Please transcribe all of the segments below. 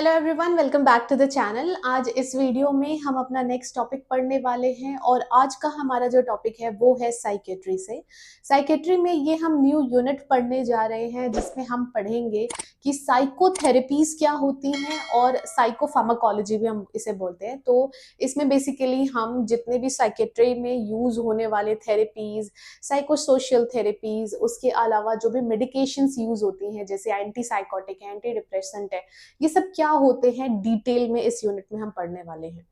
Hello everyone, welcome back to the channel. आज इस video में हम अपना नेक्स्ट टॉपिक पढ़ने वाले हैं और आज का हमारा जो टॉपिक है वो है साइकेट्री से। साइकेट्री में ये हम न्यू यूनिट पढ़ने जा रहे हैं जिसमें हम पढ़ेंगे कि साइकोथेरेपीज क्या होती हैं और साइकोफार्माकोलॉजी भी हम इसे बोलते हैं। तो इसमें बेसिकली हम जितने भी साइकेट्री में यूज होने वाले थेरेपीज, साइकोसोशल थेरेपीज, उसके अलावा जो भी मेडिकेशंस यूज होती हैं जैसे एंटी साइकोटिक है, एंटी डिप्रेसेंट है, ये सब क्या होते हैं डिटेल में इस यूनिट में हम पढ़ने वाले हैं।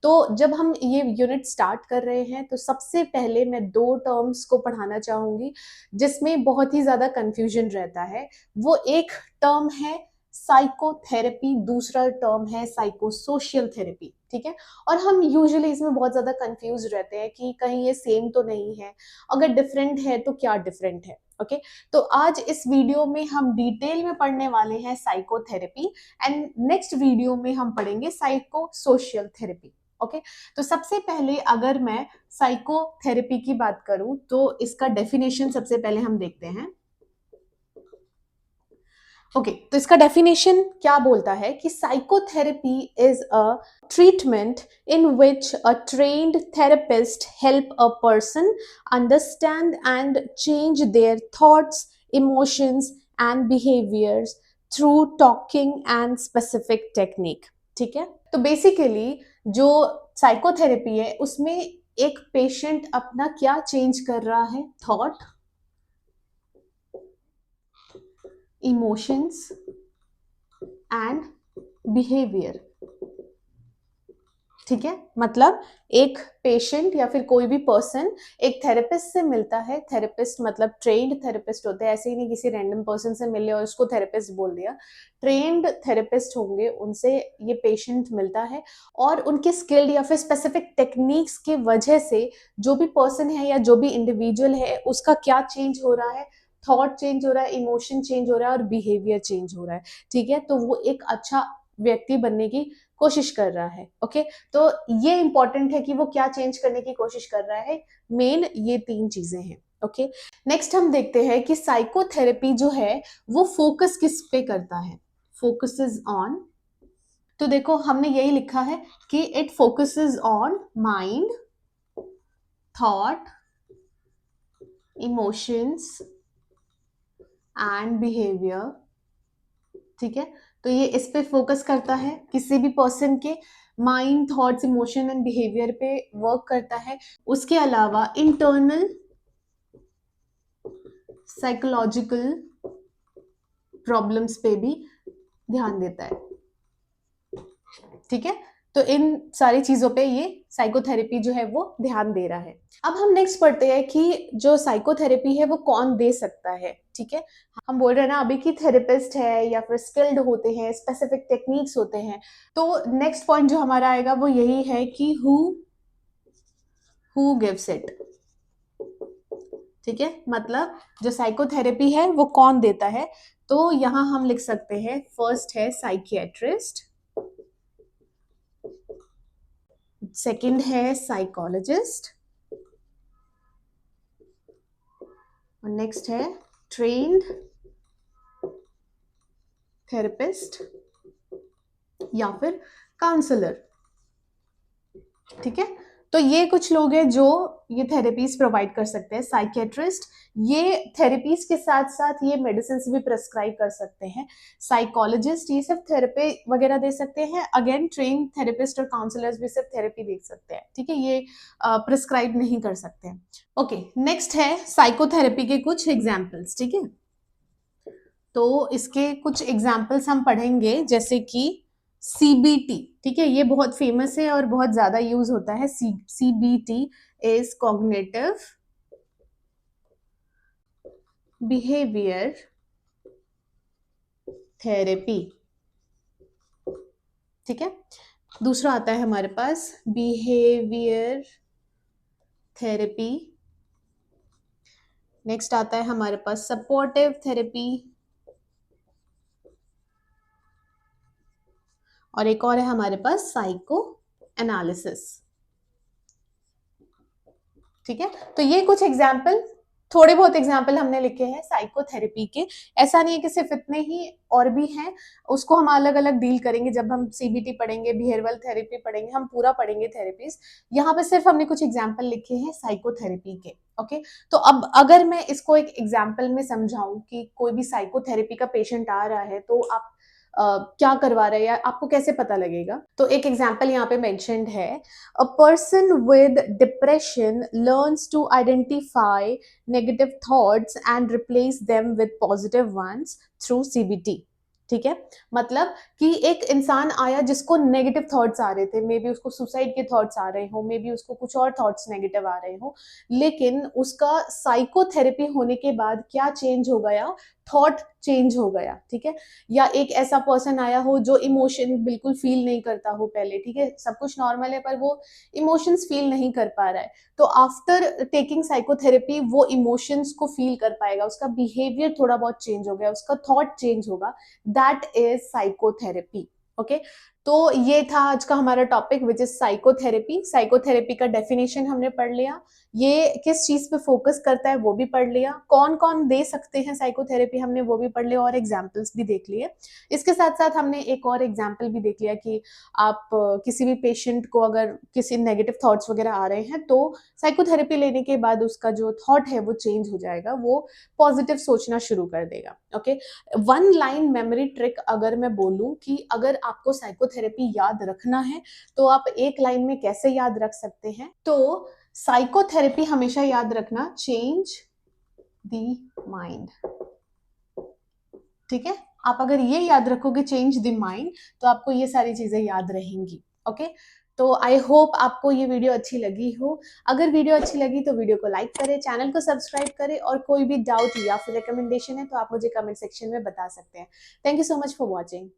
तो जब हम ये यूनिट स्टार्ट कर रहे हैं तो सबसे पहले मैं दो टर्म्स को पढ़ाना चाहूंगी जिसमें बहुत ही ज्यादा कंफ्यूजन रहता है। वो एक टर्म है साइकोथेरेपी, दूसरा टर्म है साइकोसोशियल थेरेपी। ठीक है, और हम यूजुअली इसमें बहुत ज्यादा कंफ्यूज रहते हैं कि कहीं ये सेम तो नहीं है, अगर डिफरेंट है तो क्या डिफरेंट है। ओके, तो आज इस वीडियो में हम डिटेल में पढ़ने वाले हैं साइकोथेरेपी एंड नेक्स्ट वीडियो में हम पढ़ेंगे साइको सोशल थेरेपी। ओके, तो सबसे पहले अगर मैं साइकोथेरेपी की बात करूं तो इसका डेफिनेशन सबसे पहले हम देखते हैं। ओके, तो इसका डेफिनेशन क्या बोलता है कि psychotherapy is a treatment in which a trained therapist help a person understand and change their thoughts, emotions and behaviors through talking and specific technique। ठीक है, तो बेसिकली जो साइकोथेरेपी है उसमें एक पेशेंट अपना क्या चेंज कर रहा है, थॉट, इमोशंस एंड बिहेवियर। ठीक है, मतलब एक पेशेंट या फिर कोई भी पर्सन एक थेरेपिस्ट से मिलता है। थेरेपिस्ट मतलब ट्रेन्ड थेरेपिस्ट होते हैं, ऐसे ही नहीं किसी रैंडम पर्सन से मिले और उसको थेरेपिस्ट बोल दिया। ट्रेन्ड थेरेपिस्ट होंगे, उनसे ये पेशेंट मिलता है और उनके स्किल्ड या फिर स्पेसिफिक टेक्निक्स की वजह से जो भी पर्सन है या जो भी इंडिविजुअल है उसका क्या चेंज हो रहा है, थॉट चेंज हो रहा है, इमोशन चेंज हो रहा है और बिहेवियर चेंज हो रहा है। ठीक है, तो वो एक अच्छा व्यक्ति बनने की कोशिश कर रहा है। ओके, तो ये इंपॉर्टेंट है कि वो क्या चेंज करने की कोशिश कर रहा है। मेन ये तीन चीजें हैं। ओके, नेक्स्ट हम देखते हैं कि साइकोथेरेपी जो है वो फोकस किस पे करता है, फोकसेस ऑन। तो देखो हमने यही लिखा है कि it focuses on mind, thought, emotions and behaviour. ठीक है, तो ये इस पे फोकस करता है, किसी भी पर्सन के mind, thoughts, emotion and behaviour पे वर्क करता है। उसके अलावा इंटरनल साइकोलॉजिकल प्रॉब्लम्स पे भी ध्यान देता है। ठीक है, तो इन सारी चीजों पे ये साइकोथेरेपी जो है वो ध्यान दे रहा है। अब हम नेक्स्ट पढ़ते हैं कि जो साइकोथेरेपी है वो कौन दे सकता है। ठीक है, हम बोल रहे हैं ना अभी कि थेरेपिस्ट है या फिर स्किल्ड होते हैं, स्पेसिफिक टेक्निक्स होते हैं। तो नेक्स्ट पॉइंट जो हमारा आएगा वो यही है कि हु गिव्स इट। ठीक है, मतलब जो साइकोथेरेपी है वो कौन देता है। तो यहां हम लिख सकते हैं, फर्स्ट है साइकियाट्रिस्ट, सेकंड है साइकोलॉजिस्ट और नेक्स्ट है ट्रेन्ड थेरेपिस्ट या फिर काउंसलर। ठीक है, तो ये कुछ लोग हैं जो ये थेरेपीज प्रोवाइड कर सकते हैं। साइकियाट्रिस्ट ये थेरेपीज के साथ साथ ये मेडिसिन भी प्रेस्क्राइब कर सकते हैं। साइकोलॉजिस्ट ये सिर्फ थेरेपी वगैरह दे सकते हैं। अगेन ट्रेन थेरेपिस्ट और काउंसलर्स भी सिर्फ थेरेपी दे सकते हैं। ठीक है, ये प्रिस्क्राइब नहीं कर सकते हैं। ओके, नेक्स्ट है साइकोथेरेपी के कुछ एग्जाम्पल्स। ठीक है, तो इसके कुछ एग्जाम्पल्स हम पढ़ेंगे जैसे कि CBT। ठीक है, ये बहुत फेमस है और बहुत ज्यादा यूज होता है। CBT is cognitive behaviour therapy. ठीक है, दूसरा आता है हमारे पास बिहेवियर थेरेपी। नेक्स्ट आता है हमारे पास सपोर्टिव थेरेपी और एक और है हमारे पास साइको एनालिसिस। ठीक है, तो ये कुछ एग्जाम्पल थोड़े बहुत एग्जाम्पल हमने लिखे हैं साइकोथेरेपी के, ऐसा नहीं है कि सिर्फ इतने ही, और भी हैं, उसको हम अलग अलग डील करेंगे जब हम सीबीटी पढ़ेंगे, बिहेवियरल थेरेपी पढ़ेंगे, हम पूरा पढ़ेंगे थेरेपीज। यहाँ पे सिर्फ हमने कुछ एग्जाम्पल लिखे हैं साइकोथेरेपी के। ओके, तो अब अगर मैं इसको एक एग्जाम्पल में समझाऊं कि कोई भी साइकोथेरेपी का पेशेंट आ रहा है तो आप क्या करवा रहे हैं या आपको कैसे पता लगेगा, तो एक एग्जाम्पल यहाँ पे मेंशन्ड है, a person with depression learns to identify negative thoughts and replace them with positive ones through CBT. ठीक है, मतलब कि एक इंसान आया जिसको नेगेटिव थॉट्स आ रहे थे, मे बी उसको सुसाइड के थॉट्स आ रहे हो, मे बी उसको कुछ और थॉट्स नेगेटिव आ रहे हो, लेकिन उसका साइकोथेरेपी होने के बाद क्या चेंज हो गया, थॉट चेंज हो गया। ठीक है, या एक ऐसा पर्सन आया हो जो इमोशन बिल्कुल फील नहीं करता हो पहले, ठीक है, सब कुछ नॉर्मल है पर वो इमोशंस फील नहीं कर पा रहा है, तो आफ्टर टेकिंग साइकोथेरेपी वो इमोशंस को फील कर पाएगा, उसका बिहेवियर थोड़ा बहुत चेंज हो गया, उसका थॉट चेंज होगा, दैट इज साइकोथेरेपी। ओके, तो ये था आज का हमारा topic which is psychotherapy. Psychotherapy का डेफिनेशन हमने पढ़ लिया, ये किस चीज पे फोकस करता है वो भी पढ़ लिया, कौन कौन दे सकते हैं साइकोथेरेपी हमने वो भी पढ़ लिया, और एग्जाम्पल्स भी देख लिए। इसके साथ साथ हमने एक और एग्जाम्पल भी देख लिया कि आप किसी भी पेशेंट को अगर किसी नेगेटिव थॉट्स वगैरह आ रहे हैं तो साइकोथेरेपी लेने के बाद उसका जो थॉट है वो चेंज हो जाएगा, वो पॉजिटिव सोचना शुरू कर देगा। Okay, one line memory trick अगर मैं बोलूं कि अगर आपको साइकोथेरेपी याद रखना है तो आप एक लाइन में कैसे याद रख सकते हैं, तो साइकोथेरेपी हमेशा याद रखना, चेंज द माइंड। ठीक है, आप अगर ये याद रखोगे चेंज द माइंड, तो आपको ये सारी चीजें याद रहेंगी। ओके, तो आई होप आपको ये वीडियो अच्छी लगी हो। अगर वीडियो अच्छी लगी तो वीडियो को लाइक करें, चैनल को सब्सक्राइब करें, और कोई भी डाउट या फिर रिकमेंडेशन है तो आप मुझे कमेंट सेक्शन में बता सकते हैं। Thank you so much for watching.